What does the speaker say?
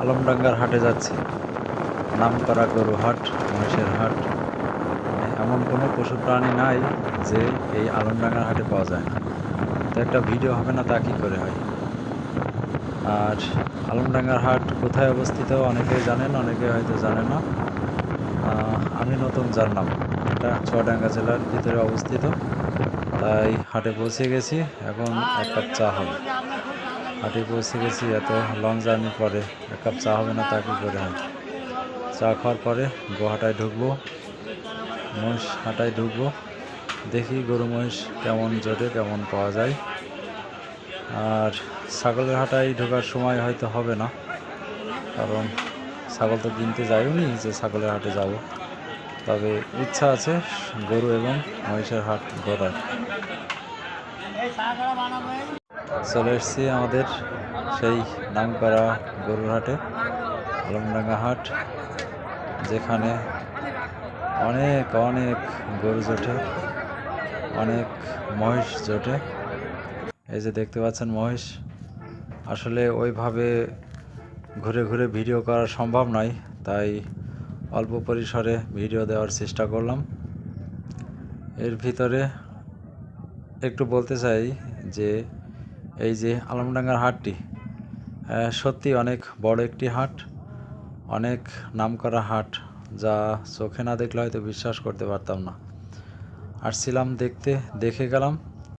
আলমডাঙ্গার হাটে যাচ্ছি। নামকরা গরু হাট, মহিষের হাট, মানে এমন কোনো পশু প্রাণী নাই যে এই আলমডাঙ্গার হাটে পাওয়া যায় না। তো একটা ভিডিও হবে না তা কী করে হয়। আর আলমডাঙ্গার হাট কোথায় অবস্থিত অনেকেই জানেন, অনেকে হয়তো জানে না। আমি নতুন জানলাম। এটা চুয়াডাঙ্গা জেলার ভিতরে অবস্থিত। তাই হাটে পৌঁছে গেছি, এখন এক কাপ চা হবে। হাটে পৌঁছে গেছি, এত লং জার্নির পরে এক কাপ চা হবে না তা কী করে হয়। চা খাওয়ার পরে গোহাটায় ঢুকবো, মহিষ হাটায় ঢুকবো, দেখি গরু মহিষ কেমন জোটে, কেমন পাওয়া যায়। আর ছাগলের হাটায় ঢোকার সময় হয়তো হবে না, কারণ ছাগল তো কিনতে যাইওনি যে ছাগলের হাটে যাব। তবে ইচ্ছা আছে গরু এবং মহিষের হাট ঘোরার। চলে এসেছি আমাদের সেই নামকরা গরুর হাটে, আলমডাঙ্গা হাট, যেখানে অনেক অনেক গরু জোটে, অনেক মহিষ জোটে। এই যে দেখতে পাচ্ছেন মহিষ। আসলে ওইভাবে ঘুরে ঘুরে ভিডিও করা সম্ভব নয়, তাই অল্প পরিসরে ভিডিও দেওয়ার চেষ্টা করলাম। এর ভিতরে একটু বলতে চাই যে এই যে আলমডাঙ্গার হাটটি সত্যি অনেক বড় একটি হাট, অনেক নামকরা হাট, যা চোখে না দেখলে হয়তো বিশ্বাস করতে পারতাম না। আসছিলাম দেখতে, দেখে গেলাম,